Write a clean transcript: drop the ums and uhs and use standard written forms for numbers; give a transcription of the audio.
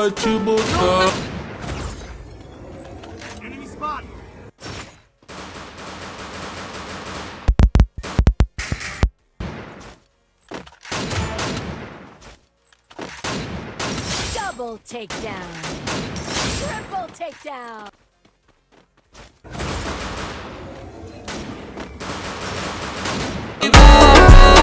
vai te botar. Enemy spot. Double takedown. Triple takedown.